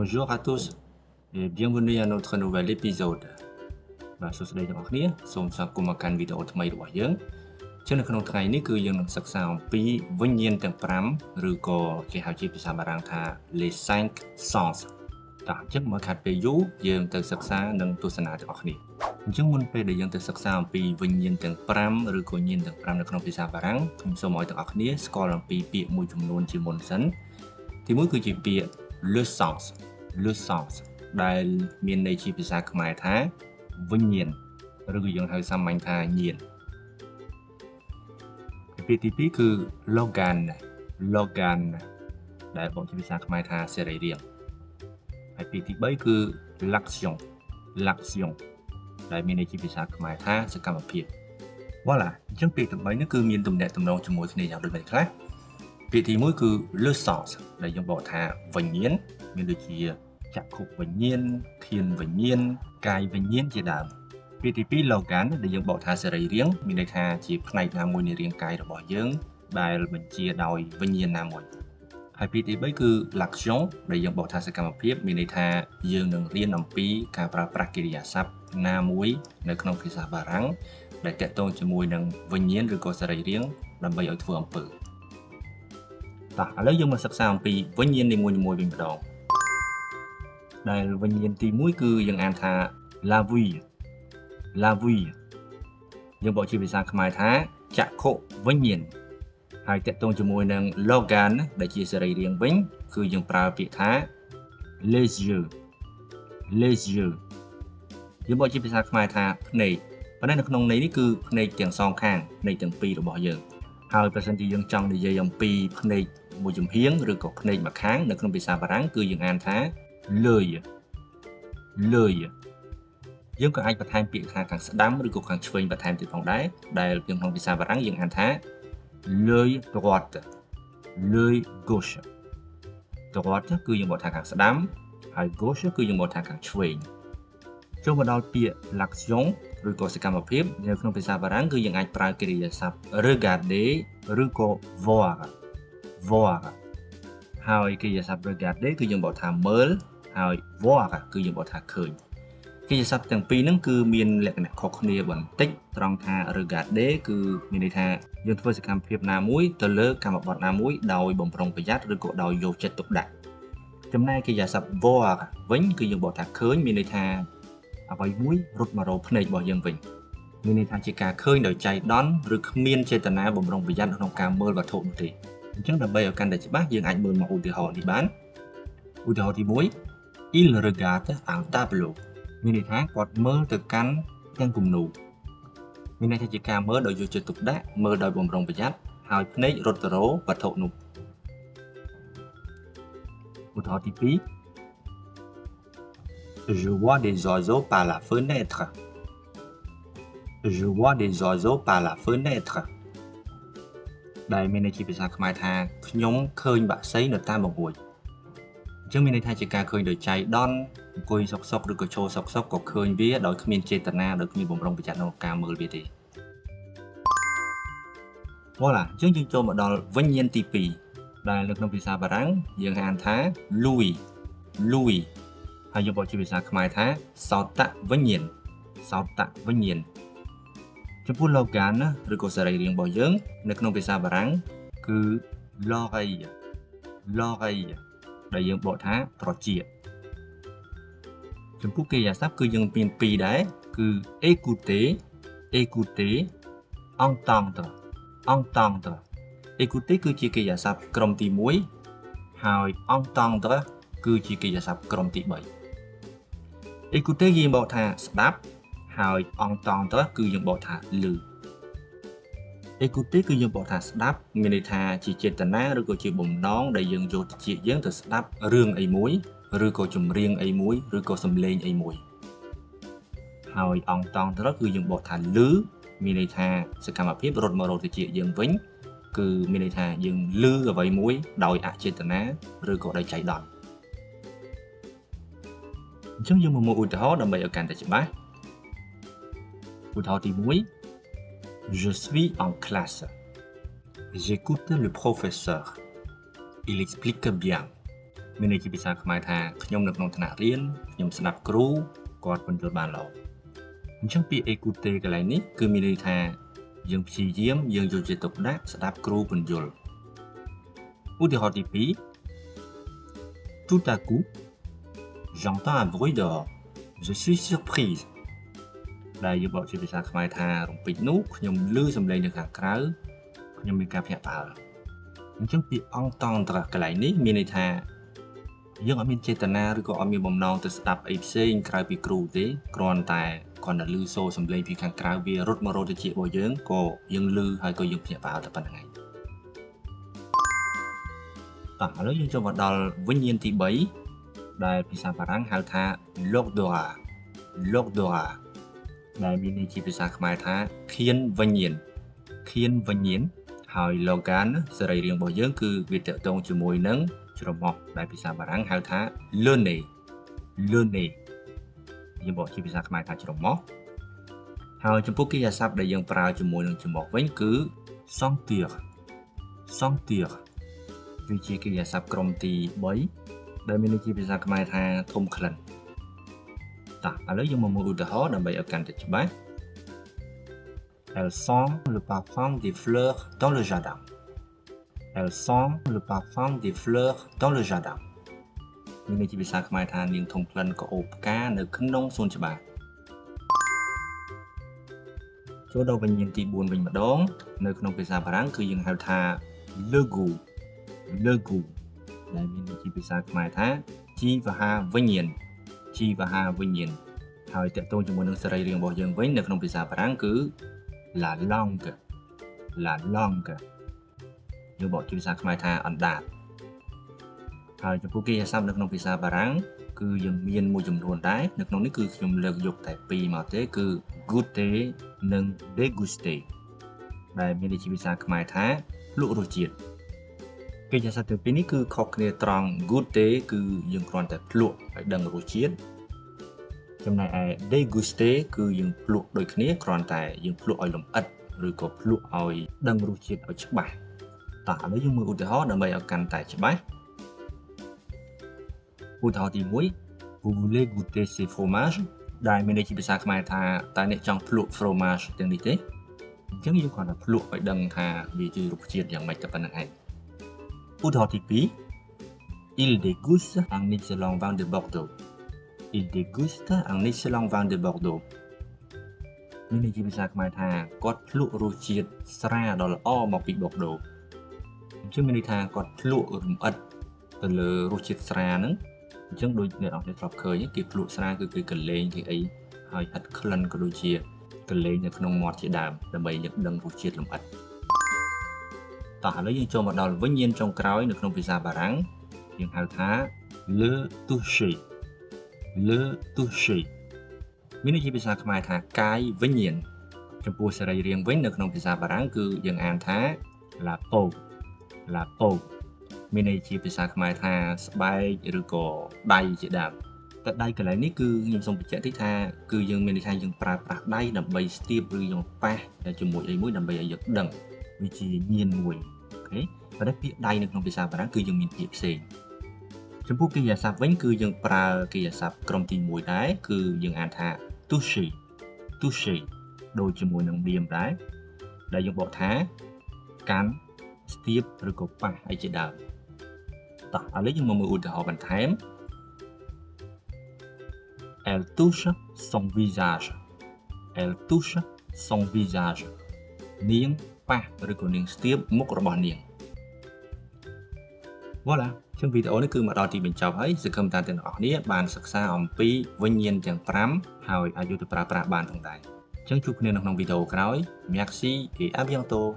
Bonjour à tous et bienvenue à notre nouvel épisode បាទសួស្តីទាំងអស់គ្នាសូមស្វាគមន៍មកកាន់វីដេអូថ្មីរបស់យើងចឹងនៅក្នុងថ្ងៃនេះគឺយើងនឹងសិក្សាអំពីវិញ្ញាណទាំង5ឬក៏គេហៅជាភាសាបារាំងថា les 5 sens តោះអញ្ចឹងមកខាត់ពេលយូរយើងទៅសិក្សានិងទស្សនាទាំងអស់គ្នាអញ្ចឹងមុនពេលដែលយើងទៅសិក្សាអំពីវិញ្ញាណទាំង5ឬក៏ញាណទាំង5នៅក្នុងភាសាបារាំងខ្ញុំសូមឲ្យទាំងអស់គ្នាស្គាល់អំពីពាក្យមួយចំនួនជាមុនសិនទីមួយគឺជាពាក្យ le sens ដែលមានន័យជាភាសាខ្មែរថាវិញ្ញាណឬក៏យើងហៅសាមញ្ញថាញាណពាក្យទី2គឺ l'organe ដែលបកជាភាសាខ្មែរថាសរីរាង្គហើយពាក្យទី3គឺ l'action ដែលមានន័យជាភាសាខ្មែរថាសកម្មភាព voilà អញ្ចឹងពាក្យទាំង3នេះគឺមានទំនាក់ទំនងជាមួយគ្នាយ៉ាងដូចនេះខ្លះពាក្យទី1គឺ le sens ដែលយើងបកថាវិញ្ញាណមានដូចជាចក្ខុវិញ្ញាណធានវិញ្ញាណកាយវិញ្ញាណជាដើមពាក្យទី2 l'organe ដែលយើងបកថាសរីរាង្គមានន័យថាជាផ្នែកណាមួយនៃរាងកាយរបស់យើងដែលបញ្ជាដោយវិញ្ញាណណាមួយហើយពាក្យទី3គឺ l'action ដែលយើងបកថាសកម្មភាពមានន័យថាយើងនឹងរៀនអំពីការប្រើប្រាស់កិរិយាសព្ទណាមួយនៅក្នុងភាសាបារាំងដែលទាក់ទងជាមួយនឹងវិញ្ញាណឬក៏សរីរាង្គដើម្បីឲ្យធ្វើអំពើតោះឥឡូវយើងមកសិក្សាអំពីវិញ្ញាណនីមួយៗវិញម្ដងដែលវិញ្ញាណទី1គឺយើងអានថា la vue យើងបកជាភាសាខ្មែរថាចក្ខុវិញ្ញាណហើយតកតងជាមួយនឹង l'organe ដែលជាសរីរាង្គវិញគឺយើងប្រើពាក្យថា les yeux យើងបកជាភាសាខ្មែរថាភ្នែកប៉ុន្តែនៅក្នុងន័យនេះគឺភ្នែកទាំងសងខាងភ្នែកទាំងពីររបស់យើងហើយប្រសិនជាយើងចង់និយាយអំពីភ្នែកមួយចំហៀងឬក៏ភ្នែកម្ខាងនៅក្នុងភាសាបារាំងគឺយើងអានថា l'œil យើងក៏អាចបន្ថែមពាក្យថាខាងស្ដាំឬក៏ខាងឆ្វេងបន្ថែមទៀតផងដែរដែលក្នុងភាសាបារាំងយើងអានថា l'œil droite l'œil gauche droite គឺយើងបកថាខាងស្ដាំហើយ gauche គឺយើងបកថាខាងឆ្វេងចូលមកដល់ពាក្យ l'action ឬក៏សកម្មភាពនៅក្នុងភាសាបារាំងគឺយើងអាចប្រើកិរិយាសព្ទ regarder ឬក៏ voir ហើយកិរិយាសព្ទ regarder គឺយើងបកថាមើលហើយ voir គឺយើងបកថាឃើញកិរិយាសព្ទទាំងពីរហ្នឹងគឺមានលក្ខណៈខុសគ្នាបន្តិចត្រង់ថា regarder គឺមានន័យថាយើងធ្វើសកម្មភាពណាមួយទៅលើកម្មបត្តិណាមួយដោយបំរុងប្រយ័ត្នឬក៏ដោយយកចិត្តទុកដាក់ចំណែកកិរិយាសព្ទ voir វិញគឺយើងបកថាឃើញមានន័យថាអ្វីមួយរត់មករកភ្នែករបស់យើងវិញមានន័យថាជាការឃើញដោយចៃដន្យឬគ្មានចេតនាបំរុងប្រយ័ត្នក្នុងការមើលវត្ថុនោះទេអញ្ចឹងដើម្បីឲ្យកាន់តែច្បាស់យើងអាចមើលមកឧទាហរណ៍នេះបានឧទាហរណ៍ទី1 il regarde un tableau មានន័យថាគាត់មើលទៅកាន់ទាំងគំនូរមានន័យថាជាការមើលដោយយកចិត្តទុកដាក់មើលដោយបំរុងប្រយ័ត្នហើយភ្នែករត់ទៅរកវត្ថុនោះឧទាហរណ៍ទី2 Je vois des oiseaux par la fenêtre ដែលមានន័យជាភាសាខ្មែរថាខ្ញុំឃើញបក្សីនៅតាមបង្អួចអញ្ចឹងមានន័យថាជាការឃើញដោយចៃដន្យអង្គុយសុកឬក៏ឈរសុកក៏ឃើញវាដោយគ្មានចេតនាដោយគ្មានបំរុងប្រយ័ត្នក្នុងការមើលវាទេ Voilà អញ្ចឹងយើងចូលមកដល់វិញ្ញាណទី2ដែលនៅក្នុងភាសាបារាំងយើងអានថា Louis ហើយយើងបកជាភាសាខ្មែរថាសោតវិញ្ញាណចំពោះ l'organe ឬក៏សរីរាង្គរបស់យើងនៅក្នុងភាសាបារាំងគឺ l'oreille ដែលយើងបកថាត្រចៀកចំពោះកិរិយាសព្ទគឺយើងមាន2ដែរគឺ écouter entendre écouter គឺជាកិរិយាសព្ទក្រុមទី1ហើយ entendre គឺជាកិរិយាសព្ទក្រុមទី3 écouter យើងបកថាស្ដាប់ហើយ entendre គឺយើងបកថាឮ écouter គឺយើងបកថាស្ដាប់មានន័យថាជាចេតនាឬក៏ជាបំណងដែលយើងយកទៅជាយើងទៅស្ដាប់រឿងអីមួយឬក៏ចម្រៀងអីមួយឬក៏សំឡេងអីមួយហើយ entendre គឺយើងបកថាឮមានន័យថាសកម្មភាពរត់មករកទៅជាយើងវិញគឺមានន័យថាយើងឮអ្វីមួយដោយអចេតនាឬក៏ដោយចៃដន្យអញ្ចឹងយើងមកមើលឧទាហរណ៍ដើម្បីឲ្យកាន់តែច្បាស់ឧទាហរណ៍ទី1 Je suis en classe. J'écoute le professeur. Il explique bien. មានន័យជាភាសាខ្មែរថាខ្ញុំនៅក្នុងថ្នាក់រៀនខ្ញុំស្ដាប់គ្រូគាត់ពន្យល់បានល្អអញ្ចឹងពាក្យ écouter កន្លែងនេះគឺមានន័យថាយើងព្យាយាមយើងយកចិត្តទុកដាក់ស្ដាប់គ្រូពន្យល់ឧទាហរណ៍ទី2 Tout à coup j'entends un bruit dehors je suis surprise ដែលយើងបកជាភាសាខ្មែរថារំពេចនោះខ្ញុំឮសំឡេងនៅខាងក្រៅខ្ញុំមានការភ្ញាក់ផ្អើលអញ្ចឹងពាក្យ entendre កន្លែងនេះមានន័យថាយើងអត់មានចេតនាឬក៏អត់មានបំណងទៅស្ដាប់អីផ្សេងក្រៅពីគ្រូទេគ្រាន់តែគាត់ទៅឮសូរសំឡេងពីខាងក្រៅវារត់មករកទៅជារបស់យើងក៏យើងឮហើយក៏យើងភ្ញាក់ផ្អើលតែប៉ុណ្្នឹងឯងតោះឥឡូវយើងចូលមកដល់វិញ្ញាណទី3ដែលភាសាបារាំងហៅថា l'odorat ដែលមានន័យជាភាសាខ្មែរថាឃានវិញ្ញាណហើយ logan សរីរាង្គរបស់យើងគឺវាតកតងជាមួយនឹងច្រមុះដែលភាសាបារាំងហៅថា le nez យើងបកជាភាសាខ្មែរថាច្រមុះហើយចំពោះកិរិយាសព្ទដែលយើងប្រើជាមួយនឹងច្រមុះវិញគឺ sentir វាជាកិរិយាសព្ទក្រុមទី3ដែលមានន័យជាភាសាខ្មែរថាធំក្លិនតោះឥឡូវយើងមកមើលឧទាហរណ៍ដើម្បីឲ្យកាន់តែច្បាស់ Elle sent le parfum des fleurs dans le jardin មានន័យជាភាសាខ្មែរថានាងធំក្លិនក៏អូបផ្កានៅក្នុងសួនច្បារចូលដល់វិញ្ញាណទី4វិញម្ដងនៅក្នុងភាសាបារាំងគឺយើងហៅថា le goût ដែលមានន័យជាភាសាខ្មែរថាជីវហាវិញ្ញាណហើយតកតងជាមួយនឹងសរីរាង្គរបស់យើងវិញនៅក្នុងភាសាបារាំងគឺ la langue យើងបកជាភាសាខ្មែរថាអណ្ដាតហើយចំពោះកិរិយាសព្ទនៅក្នុងភាសាបារាំងគឺយើងមានមួយចំនួនដែរនៅក្នុងនេះគឺខ្ញុំលើកយកតែ2មកទេគឺ goûter និង déguster ដែលមានន័យជាភាសាខ្មែរថាភ្លក់រសជាតិកិរិយាសព្ទទាំងពីរនេះគឺខុសគ្នាត្រង់ goûter គឺយើងគ្រាន់តែភ្លក់ឲ្យដឹងរសជាតិចំណែកឯ déguster គឺយើងភ្លក់ដូចគ្នាគ្រាន់តែយើងភ្លក់ឲ្យលម្អិតឬក៏ភ្លក់ឲ្យដឹងរសជាតិឲ្យច្បាស់តោះឥឡូវយើងមើលឧទាហរណ៍ដើម្បីឲ្យកាន់តែច្បាស់ឧទាហរណ៍ទី1 Vous voulez goûter ces fromages ដែលមានន័យជាភាសាខ្មែរថាតើអ្នកចង់ភ្លក់ fromage ទាំងនេះទេអញ្ចឹងយើងគ្រាន់តែភ្លក់ឲ្យដឹងថាវាជារូបជាតិយ៉ាងម៉េចតែប៉ុណ្្នឹងឯងឧទាហរណ៍ទី2 Il déguste un excellent vin de Bordeaux មានន័យជាភាសាខ្មែរថាគាត់ភ្លក់រសជាតិស្រាដ៏ល្អមកពីបូកដូអញ្ចឹងមានន័យថាគាត់ភ្លក់រំអិតទៅលើរសជាតិស្រាហ្នឹងអញ្ចឹងដូចអ្នកនរធ្លាប់ឃើញគេភ្លក់ស្រាគឺគេកលែងគេអីហើយហិតក្លិនក៏ដូចជាកលែងនៅក្នុងមាត់ជាដើមដើម្បីយើងដឹងរសជាតិលម្អិតតោះឥឡូវយើងចូលមកដល់វិញ្ញាណចុងក្រោយនៅក្នុងភាសាបារាំងយើងហៅថា le toucher មានន័យជាភាសាខ្មែរថាកាយវិញ្ញាណចំពោះសរីរាង្គវិញនៅក្នុងភាសាបារាំងគឺយើងអានថា la peau មានន័យជាភាសាខ្មែរថាស្បែកឬក៏ដៃជាដើមតែដៃកន្លែងនេះគឺខ្ញុំសូមបញ្ជាក់តិចថាគឺយើងមានន័យថាយើងប្រើប្រាស់ដៃដើម្បីស្ទាបឬយើងប៉ះជាមួយអីមួយដើម្បីឲ្យយើងដឹងវាជាញៀនមួយអូខេប៉ុន្តែពាក្យដៃនៅក្នុងភាសាបារាំងគឺយើងមានពាក្យផ្សេងចំពោះកិរិយាសព្ទវិញគឺយើងប្រើកិរិយាសព្ទក្រុមទី1ដែរគឺយើងអានថា toucher ដូចជាមួយនឹង diem ដែរដែលយើងបកថាកាន់ស្ទាបឬក៏ប៉ះអីជាដើមតោះឥឡូវយើងមកមើលឧទាហរណ៍បន្ថែម Elle touche son visage នាងប៉ះឬក៏នាងស្ទាបមុខរបស់នាង Voilà ជាងវីដេអូនេះគឺមកដល់ទីបញ្ចប់ហើយសង្ឃឹមថាទាំងអស់គ្នាបានសិក្សាអំពីវិញ្ញាណទាំង5ហើយអាចយកទៅប្រើប្រាស់បានផងដែរអញ្ចឹងជួបគ្នានៅក្នុងវីដេអូក្រោយ Merci et à bientôt